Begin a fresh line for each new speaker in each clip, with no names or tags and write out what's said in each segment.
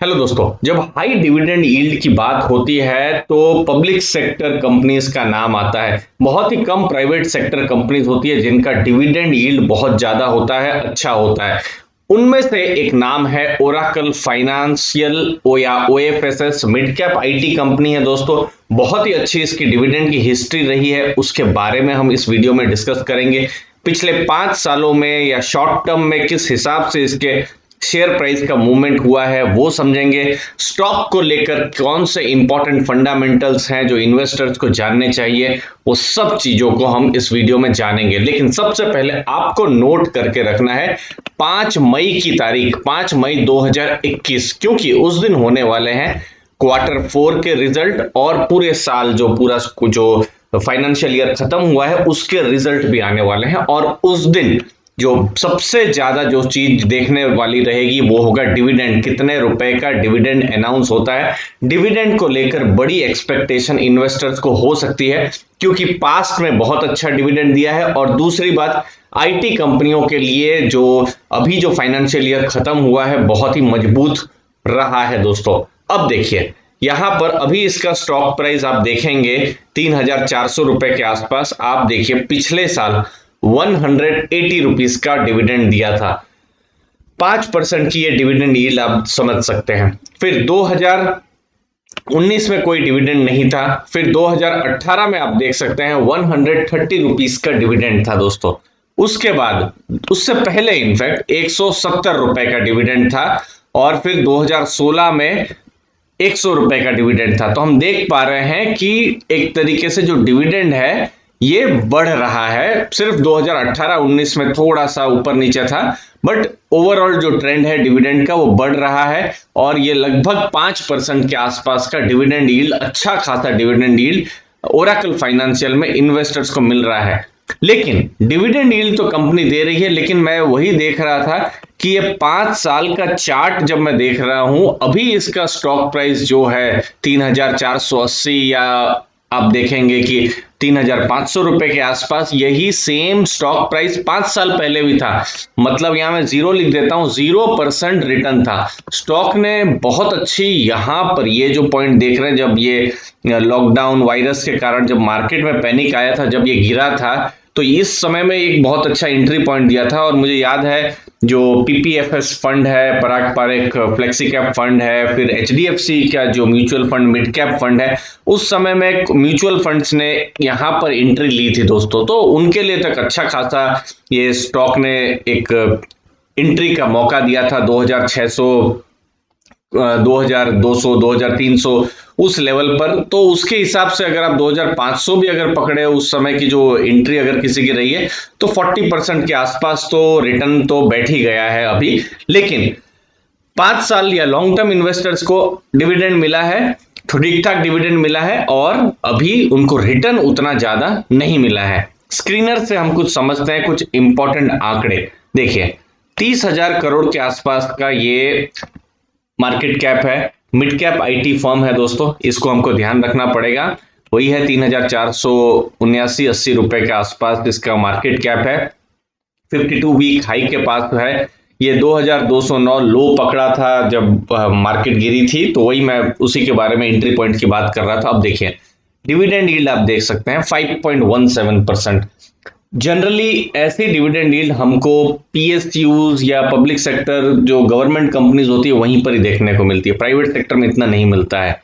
Hello दोस्तों, जब high dividend yield की बात होती है तो पब्लिक सेक्टर कंपनीज का नाम आता है। बहुत ही कम प्राइवेट सेक्टर कंपनीज होती है जिनका डिविडेंड यील्ड बहुत ज्यादा होता है, अच्छा होता है। उनमें से एक नाम है ओरेकल फाइनेंशियल ओ या OFSS, mid cap IT company है दोस्तों। बहुत ही अच्छी इसकी डिविडेंड की हिस्ट्री रही है, उसके बारे में हम इस वीडियो में डिस्कस करेंगे। पिछले 5 सालों में या शॉर्ट टर्म में किस हिसाब से इसके शेयर प्राइस का मूवमेंट हुआ है वो समझेंगे। स्टॉक को लेकर कौन से इंपॉर्टेंट फंडामेंटल्स हैं जो इन्वेस्टर्स को जानने चाहिए, वो सब चीजों को हम इस वीडियो में जानेंगे। लेकिन सबसे पहले आपको नोट करके रखना है 5 मई की तारीख, 5 मई 2021, क्योंकि उस दिन होने वाले हैं Q4 के रिजल्ट और पूरे साल जो फाइनेंशियल ईयर खत्म हुआ है उसके रिजल्ट भी आने वाले हैं। और उस दिन जो सबसे ज्यादा जो चीज देखने वाली रहेगी वो होगा डिविडेंड, कितने रुपए का डिविडेंड अनाउंस होता है। डिविडेंड को लेकर बड़ी एक्सपेक्टेशन इन्वेस्टर्स को हो सकती है क्योंकि पास्ट में बहुत अच्छा डिविडेंड दिया है। और दूसरी बात, आईटी कंपनियों के लिए जो अभी जो फाइनेंशियल ईयर खत्म हुआ है बहुत ही मजबूत रहा है दोस्तों। अब देखिए यहां पर अभी इसका स्टॉक प्राइस आप देखेंगे 3,400 रुपए के आसपास। आप देखिए पिछले साल 180 रुपीस का डिविडेंड दिया था। 5% की ये डिविडेंड यील्ड आप समझ सकते हैं। फिर 2019 में कोई डिविडेंड नहीं था। फिर 2018 में आप देख सकते हैं 130 रुपीस का डिविडेंड था दोस्तों। उसके बाद उससे पहले इनफैक्ट 170 रुपए का डिविडेंड था। और फिर 2016 में 100 रुपए का डिविडेंड था। तो हम देख पा रहे हैं कि एक तरीके से जो डिविडेंड है ये बढ़ रहा है। सिर्फ 2018-19 में थोड़ा सा ऊपर नीचे था, बट ओवरऑल जो ट्रेंड है डिविडेंड का वो बढ़ रहा है। और ये लगभग 5% के आसपास का डिविडेंड यील्ड, अच्छा खासा डिविडेंड यील्ड ओरेकल फाइनेंशियल में इन्वेस्टर्स को मिल रहा है। लेकिन डिविडेंड यील्ड तो कंपनी दे रही है, लेकिन मैं वही देख रहा था कि ये 5 साल का चार्ट जब मैं देख रहा हूं, अभी इसका स्टॉक प्राइस जो है 3,480 या आप देखेंगे कि 3,500 रुपए के आसपास, यही सेम स्टॉक प्राइस 5 साल पहले भी था। मतलब यहां मैं जीरो लिख देता हूं, 0% रिटर्न था। स्टॉक ने बहुत अच्छी, यहां पर ये जो पॉइंट देख रहे हैं, जब ये लॉकडाउन वायरस के कारण जब मार्केट में पैनिक आया था, जब ये गिरा था, तो इस समय में एक बहुत अच्छा एंट्री पॉइंट दिया था। और मुझे याद है जो पीपीएफएस फंड है, पराग पारेख फ्लेक्सी कैप फंड है, फिर एचडीएफसी का जो mutual fund mid cap fund है, उस समय में म्यूचुअल फंड्स ने यहां पर एंट्री ली थी दोस्तों। तो उनके लिए तक अच्छा खासा ये स्टॉक ने एक एंट्री का मौका दिया था। 2600, 2200, 2300 उस लेवल पर। तो उसके हिसाब से अगर आप 2500 भी अगर पकड़े, उस समय की जो एंट्री अगर किसी की रही है, तो 40% के आसपास तो रिटर्न तो बैठ ही गया है अभी। लेकिन 5 साल या लॉन्ग टर्म इन्वेस्टर्स को डिविडेंड मिला है, ठीक ठाक डिविडेंड मिला है, और अभी उनको रिटर्न उतना ज्यादा नहीं मिला है। स्क्रीनर से हम कुछ समझते हैं, कुछ इंपॉर्टेंट आंकड़े देखिए। 30,000 करोड़ के आसपास का ये मार्केट कैप है, मिड कैप आईटी फर्म है दोस्तों, इसको हमको ध्यान रखना पड़ेगा। वही है 3,479-80 रुपए के आसपास इसका मार्केट कैप है। 52 वीक हाई के पास है। ये 2,209 लो पकड़ा था जब मार्केट गिरी थी, तो वही मैं उसी के बारे में एंट्री पॉइंट की बात कर रहा था। अब देखिए डिविडेंड यील्ड आप देख सकते हैं 5.17%। जनरली ऐसी डिविडेंड यील्ड हमको पीएसयूज या पब्लिक सेक्टर जो गवर्नमेंट कंपनीज होती है वहीं पर ही देखने को मिलती है, प्राइवेट सेक्टर में इतना नहीं मिलता है।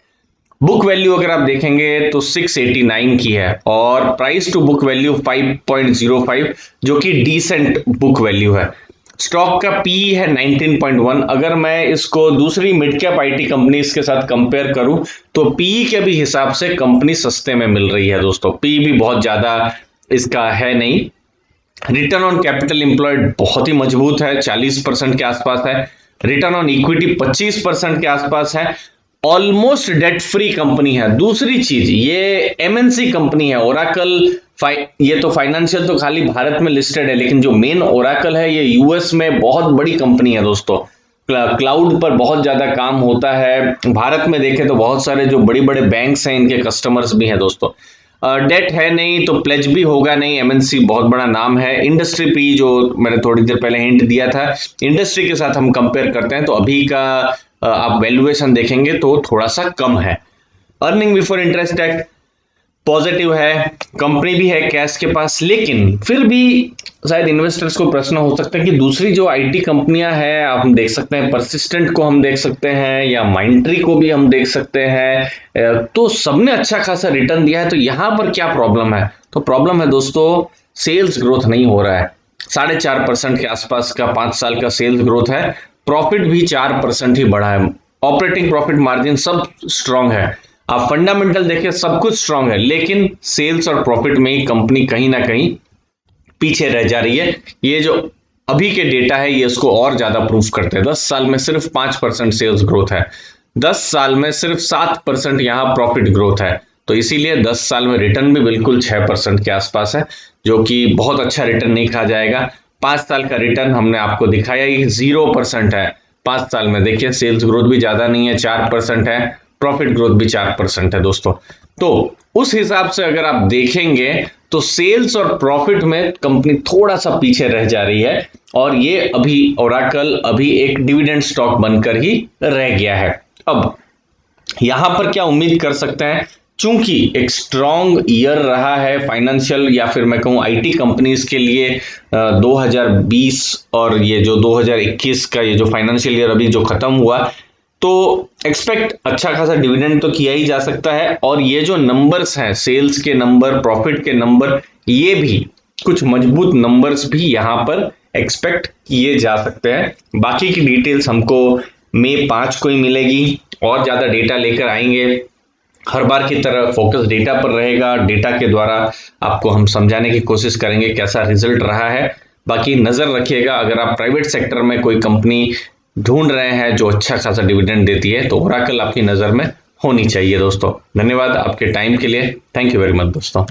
बुक वैल्यू अगर आप देखेंगे तो 689 की है, और प्राइस टू बुक वैल्यू 5.05, जो कि डिसेंट बुक वैल्यू है। स्टॉक का पी है 19.1। अगर मैं इसको दूसरी मिड कैप आईटी कंपनीज के साथ कंपेयर करूं तो पी के भी हिसाब से कंपनी सस्ते में मिल रही है दोस्तों, पी भी बहुत ज्यादा इसका है नहीं। रिटर्न ऑन कैपिटल एम्प्लॉयड बहुत ही मजबूत है, 40% के आसपास है। रिटर्न ऑन इक्विटी 25% के आसपास है। ऑलमोस्ट डेट फ्री कंपनी है। दूसरी चीज, ये एमएनसी कंपनी है ओरेकल। ये तो फाइनेंशियल तो खाली भारत में लिस्टेड है, लेकिन जो मेन ओरेकल है ये यूएस में बहुत बड़ी कंपनी है दोस्तों। क्लाउड पर बहुत ज्यादा काम होता है। भारत में देखें तो बहुत सारे जो बड़ी बड़े बैंक्स हैं इनके कस्टमर्स भी हैं दोस्तों। डेट है नहीं तो प्लेज भी होगा नहीं। एमएनसी बहुत बड़ा नाम है। इंडस्ट्री पी जो मैंने थोड़ी देर पहले हिंट दिया था, इंडस्ट्री के साथ हम कंपेयर करते हैं तो अभी का आप वैल्यूएशन देखेंगे तो थोड़ा सा कम है। Earning before interest tax positive है, कंपनी भी है कैश के पास, लेकिन फिर भी शायद इन्वेस्टर्स को प्रश्न हो सकता है कि दूसरी जो आईटी कंपनियां हैं, आप हम देख सकते हैं परसिस्टेंट को हम देख सकते हैं या माइंडट्री को भी हम देख सकते हैं, तो सबने अच्छा खासा रिटर्न दिया है, तो यहां पर क्या प्रॉब्लम है? तो प्रॉब्लम है दोस्तों, सेल्स ग्रोथ नहीं हो रहा है। 4.5% के आसपास का 5 साल का सेल्स ग्रोथ है, प्रॉफिट भी 4% ही बढ़ा है, ऑपरेटिंग प्रॉफिट मार्जिन सब स्ट्रांग है, आप फंडामेंटल देखें सब कुछ स्ट्रांग है, लेकिन सेल्स और प्रॉफिट में ही कंपनी कहीं ना कहीं पीछे रह जा रही है। ये जो अभी के डेटा है ये इसको और ज्यादा प्रूफ करते हैं। 10 साल में सिर्फ 5% सेल्स ग्रोथ है, 10 साल में सिर्फ 7% यहां प्रॉफिट ग्रोथ है, तो इसीलिए 10 साल में रिटर्न भी बिल्कुल 6% के आसपास है, जो कि बहुत अच्छा रिटर्न नहीं कहा जाएगा। 5 साल का रिटर्न हमने आपको दिखाया ही 0% है। 5 साल में देखिए सेल्स ग्रोथ भी ज्यादा नहीं है, 4% है, प्रॉफिट ग्रोथ भी 4% है दोस्तों। तो उस हिसाब से अगर आप देखेंगे तो सेल्स और प्रॉफिट में कंपनी थोड़ा सा पीछे रह जा रही है, और ये अभी ओरेकल अभी एक डिविडेंड स्टॉक बनकर ही रह गया है। अब यहां पर क्या उम्मीद कर सकते हैं? चूंकि एक स्ट्रॉन्ग ईयर रहा है फाइनेंशियल या फिर मैं कहूं आईटी कंपनीज के लिए, 2020 और ये जो 2021 का ये जो फाइनेंशियल ईयर अभी जो खत्म हुआ, तो एक्सपेक्ट अच्छा खासा डिविडेंड तो किया ही जा सकता है, और ये जो नंबर्स हैं सेल्स के नंबर, प्रॉफिट के नंबर, ये भी कुछ मजबूत नंबर्स भी यहां पर एक्सपेक्ट किए जा सकते हैं। बाकी की डिटेल्स हमको मई 5 को ही मिलेगी, और ज्यादा डेटा लेकर आएंगे, हर बार की तरह फोकस डेटा पर रहेगा, डेटा के द्वारा आपको हम समझाने की कोशिश करेंगे कैसा रिजल्ट रहा है। बाकी नजर रखिएगा, अगर आप प्राइवेट सेक्टर में कोई कंपनी ढूंढ रहे हैं जो अच्छा खासा डिविडेंड देती है, तो ओरेकल आपकी नजर में होनी चाहिए दोस्तों। धन्यवाद आपके टाइम के लिए, थैंक यू वेरी मच दोस्तों।